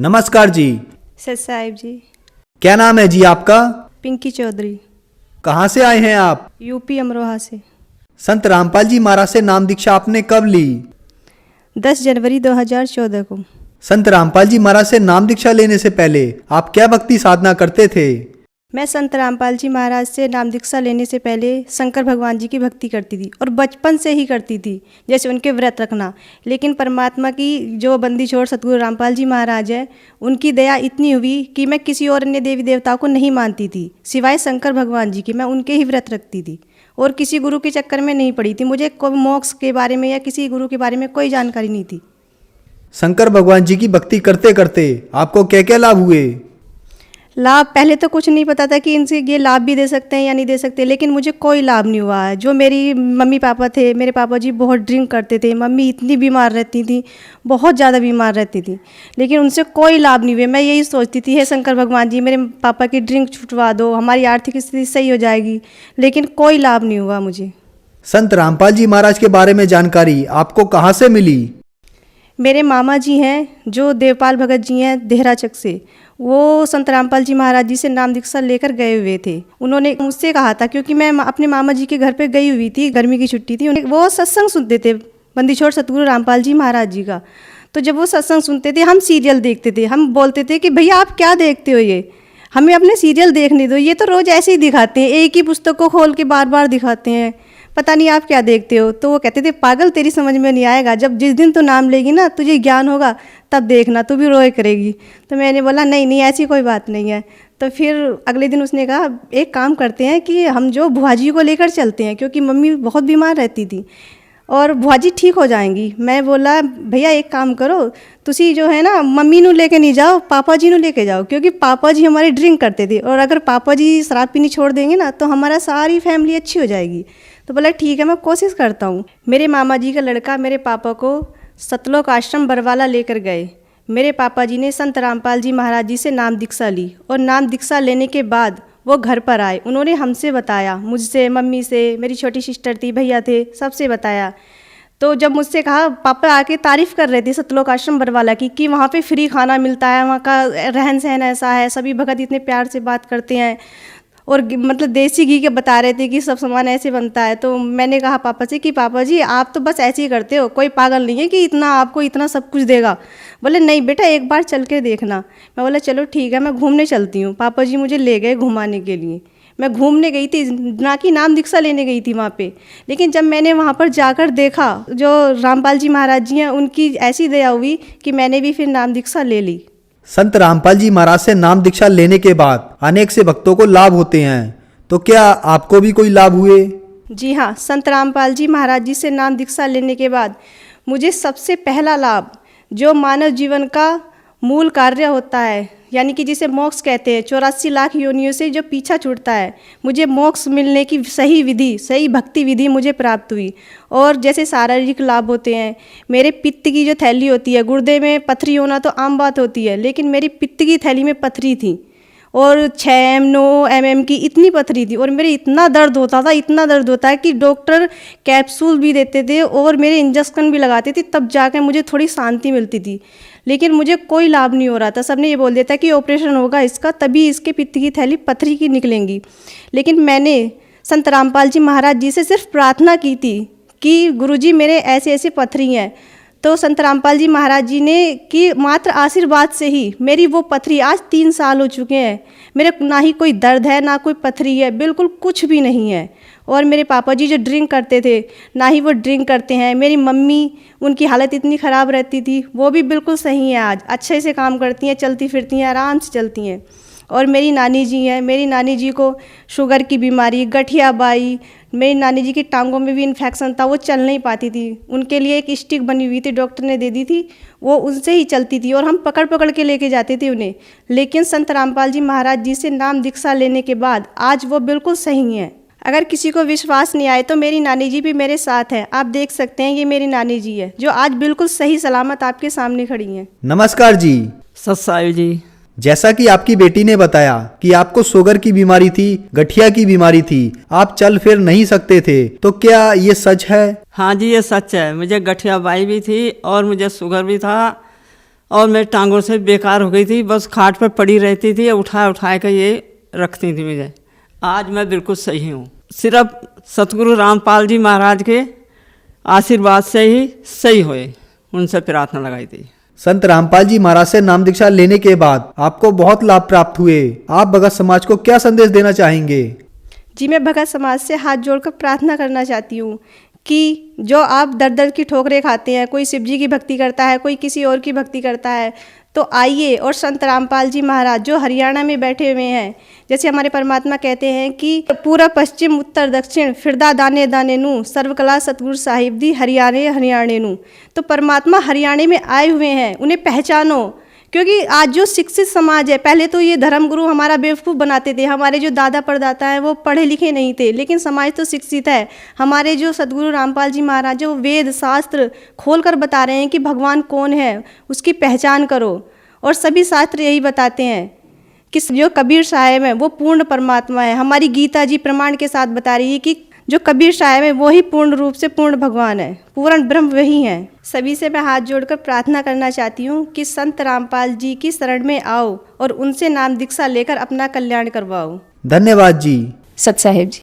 नमस्कार जी। सर साहिब जी। क्या नाम है जी आपका? पिंकी चौधरी। कहाँ से आए हैं आप? यूपी अमरोहा से। संत रामपाल जी महाराज से नाम दीक्षा आपने कब ली? 10 जनवरी 2014 को। संत रामपाल जी महाराज से नाम दीक्षा लेने से पहले आप क्या भक्ति साधना करते थे? मैं संत रामपाल जी महाराज से नाम दीक्षा लेने से पहले शंकर भगवान जी की भक्ति करती थी और बचपन से ही करती थी, जैसे उनके व्रत रखना। लेकिन परमात्मा की जो बंदी छोड़ सतगुरु रामपाल जी महाराज है, उनकी दया इतनी हुई कि मैं किसी और अन्य देवी देवताओं को नहीं मानती थी सिवाय शंकर भगवान जी की। मैं उनके ही व्रत रखती थी और किसी गुरु के चक्कर में नहीं पड़ी थी। मुझे कोई मोक्ष के बारे में या किसी गुरु के बारे में कोई जानकारी नहीं थी। शंकर भगवान जी की भक्ति करते करते आपको क्या क्या लाभ हुए? लाभ पहले तो कुछ नहीं पता था कि इनसे ये लाभ भी दे सकते हैं या नहीं दे सकते, लेकिन मुझे कोई लाभ नहीं हुआ है। जो मेरी मम्मी पापा थे, मेरे पापा जी बहुत ड्रिंक करते थे, मम्मी इतनी बीमार रहती थी, बहुत ज़्यादा बीमार रहती थी, लेकिन उनसे कोई लाभ नहीं हुए। मैं यही सोचती थी, हे शंकर भगवान जी मेरे पापा की ड्रिंक छुटवा दो, हमारी आर्थिक स्थिति सही हो जाएगी, लेकिन कोई लाभ नहीं हुआ मुझे। संत रामपाल जी महाराज के बारे में जानकारी आपको कहाँ से मिली? मेरे मामा जी हैं जो देवपाल भगत जी हैं देहराचक से, वो संत रामपाल जी महाराज जी से नाम दीक्षा लेकर गए हुए थे। उन्होंने मुझसे कहा था, क्योंकि मैं अपने मामा जी के घर पे गई हुई थी, गर्मी की छुट्टी थी, वो सत्संग सुनते थे बंदी छोड़ सतगुरु रामपाल जी महाराज जी का। तो जब वो सत्संग सुनते थे, हम सीरियल देखते थे, हम बोलते थे कि भैया आप क्या देखते हो, ये हमें अपने सीरियल देखने दो, ये तो रोज़ ऐसे ही दिखाते हैं, एक ही पुस्तक को खोल के बार बार दिखाते हैं, पता नहीं आप क्या देखते हो। तो वो कहते थे पागल तेरी समझ में नहीं आएगा, जब जिस दिन तू नाम लेगी ना, तुझे ज्ञान होगा, तब देखना तू भी रोए करेगी। तो मैंने बोला नहीं नहीं ऐसी कोई बात नहीं है। तो फिर अगले दिन उसने कहा एक काम करते हैं कि हम जो बुआ जी को लेकर चलते हैं, क्योंकि मम्मी बहुत बीमार रहती थी और बुआ जी ठीक हो जाएंगी। मैं बोला भैया एक काम करो, तुसी जो है ना मम्मी नू लेके नहीं जाओ, पापा जी नू लेके जाओ, क्योंकि पापा जी हमारे ड्रिंक करते थे और अगर पापा जी शराब पीनी छोड़ देंगे ना तो हमारा सारी फैमिली अच्छी हो जाएगी। तो बोला ठीक है मैं कोशिश करता हूँ। मेरे मामा जी का लड़का मेरे पापा को सतलोक आश्रम बरवाला लेकर गए। मेरे पापा जी ने संत रामपाल जी महाराज जी से नाम दीक्षा ली और नाम दीक्षा लेने के बाद वो घर पर आए। उन्होंने हमसे बताया, मुझसे, मम्मी से, मेरी छोटी सिस्टर थी, भैया थे, सबसे बताया। तो जब मुझसे कहा, पापा आके तारीफ़ कर रहे थे सतलोक आश्रम बरवाला की कि वहाँ पे फ्री खाना मिलता है, वहाँ का रहन सहन ऐसा है, सभी भगत इतने प्यार से बात करते हैं और मतलब देसी घी के बता रहे थे कि सब सामान ऐसे बनता है। तो मैंने कहा पापा से कि पापा जी आप तो बस ऐसे ही करते हो, कोई पागल नहीं है कि इतना आपको इतना सब कुछ देगा। बोले नहीं बेटा एक बार चल के देखना। मैं बोला चलो ठीक है मैं घूमने चलती हूँ। पापा जी मुझे ले गए घुमाने के लिए। मैं घूमने गई थी, ना कि नाम दीक्षा लेने गई थी वहाँ पे। लेकिन जब मैंने वहाँ पर जाकर देखा जो रामपाल जी महाराज जी हैं, उनकी ऐसी दया हुई कि मैंने भी फिर नाम दीक्षा ले ली। संत रामपाल जी महाराज से नाम दीक्षा लेने के बाद अनेक से भक्तों को लाभ होते हैं, तो क्या आपको भी कोई लाभ हुए? जी हाँ, संत रामपाल जी महाराज जी से नाम दीक्षा लेने के बाद मुझे सबसे पहला लाभ, जो मानव जीवन का मूल कार्य होता है, यानी कि जिसे मोक्ष कहते हैं, 84 लाख योनियों से जो पीछा छूटता है, मुझे मोक्ष मिलने की सही विधि, सही भक्ति विधि मुझे प्राप्त हुई। और जैसे शारीरिक लाभ होते हैं, मेरे पित्त की जो थैली होती है, गुर्दे में पथरी होना तो आम बात होती है, लेकिन मेरी पित्त की थैली में पथरी थी और 6 9 mm की इतनी पथरी थी और मेरे इतना दर्द होता था, इतना दर्द होता है कि डॉक्टर कैप्सूल भी देते थे और मेरे इंजेक्शन भी लगाते थे, तब जाकर मुझे थोड़ी शांति मिलती थी। लेकिन मुझे कोई लाभ नहीं हो रहा था। सबने ये बोल दिया था कि ऑपरेशन होगा इसका, तभी इसके पित्त की थैली पथरी की निकलेंगी। लेकिन मैंने संत रामपाल जी महाराज जी से सिर्फ प्रार्थना की थी कि गुरुजी मेरे ऐसे ऐसे पथरी हैं। तो संत रामपाल जी महाराज जी ने कि मात्र आशीर्वाद से ही मेरी वो पथरी, आज 3 साल हो चुके हैं, मेरे ना ही कोई दर्द है ना कोई पथरी है, बिल्कुल कुछ भी नहीं है। और मेरे पापा जी जो ड्रिंक करते थे, ना ही वो ड्रिंक करते हैं। मेरी मम्मी, उनकी हालत इतनी ख़राब रहती थी, वो भी बिल्कुल सही है, आज अच्छे से काम करती हैं, चलती फिरती हैं, आराम से चलती हैं। और मेरी नानी जी हैं, मेरी नानी जी को शुगर की बीमारी, गठिया बाई, मेरी नानी जी की टांगों में भी इन्फेक्शन था, वो चल नहीं पाती थी। उनके लिए एक स्टिक बनी हुई थी, डॉक्टर ने दे दी थी, वो उनसे ही चलती थी और हम पकड़ पकड़ के लेके जाते थे उन्हें। लेकिन संत रामपाल जी महाराज जी से नाम दीक्षा लेने के बाद आज वो बिल्कुल सही हैं। अगर किसी को विश्वास नहीं आए तो मेरी नानी जी भी मेरे साथ हैं, आप देख सकते हैं, ये मेरी नानी जी है जो आज बिल्कुल सही सलामत आपके सामने खड़ी हैं। नमस्कार जी। सत साहिब जी। जैसा कि आपकी बेटी ने बताया कि आपको शुगर की बीमारी थी, गठिया की बीमारी थी, आप चल फिर नहीं सकते थे, तो क्या ये सच है? हाँ जी ये सच है, मुझे गठिया बाई भी थी और मुझे शुगर भी था और मैं टांगों से बेकार हो गई थी, बस खाट पर पड़ी रहती थी, उठा के ये रखती थी मुझे। आज मैं बिल्कुल सही हूँ, सिर्फ सतगुरु रामपाल जी महाराज के आशीर्वाद से ही सही हुए, उनसे प्रार्थना लगाई थी। संत रामपाल जी महाराज से नाम दीक्षा लेने के बाद आपको बहुत लाभ प्राप्त हुए। आप भगत समाज को क्या संदेश देना चाहेंगे? जी, मैं भगत समाज से हाथ जोड़कर प्रार्थना करना चाहती हूँ कि जो आप दर दर की ठोकरें खाते हैं, कोई शिव जी की भक्ति करता है, कोई किसी और की भक्ति करता है, तो आइए और संत रामपाल जी महाराज जो हरियाणा में बैठे हुए हैं, जैसे हमारे परमात्मा कहते हैं कि पूरा पश्चिम उत्तर दक्षिण फिरदा दाने दाने नू सर्वकला सतगुरु साहिब दी हरियाणे हरियाणे नू। तो परमात्मा हरियाणे में आए हुए हैं, उन्हें पहचानो। क्योंकि आज जो शिक्षित समाज है, पहले तो ये धर्मगुरु हमारा बेवकूफ़ बनाते थे, हमारे जो दादा परदाता हैं वो पढ़े लिखे नहीं थे, लेकिन समाज तो शिक्षित है। हमारे जो सतगुरु रामपाल जी महाराज जो वेद शास्त्र खोल कर बता रहे हैं कि भगवान कौन है, उसकी पहचान करो। और सभी शास्त्र यही बताते हैं कि जो कबीर साहब है वो पूर्ण परमात्मा है। हमारी गीता जी प्रमाण के साथ बता रही है कि जो कबीर साहब है वो ही पूर्ण रूप से पूर्ण भगवान है, पूर्ण ब्रह्म वही है। सभी से मैं हाथ जोड़कर प्रार्थना करना चाहती हूँ कि संत रामपाल जी की शरण में आओ और उनसे नाम दीक्षा लेकर अपना कल्याण करवाओ। धन्यवाद जी। सत साहेब जी।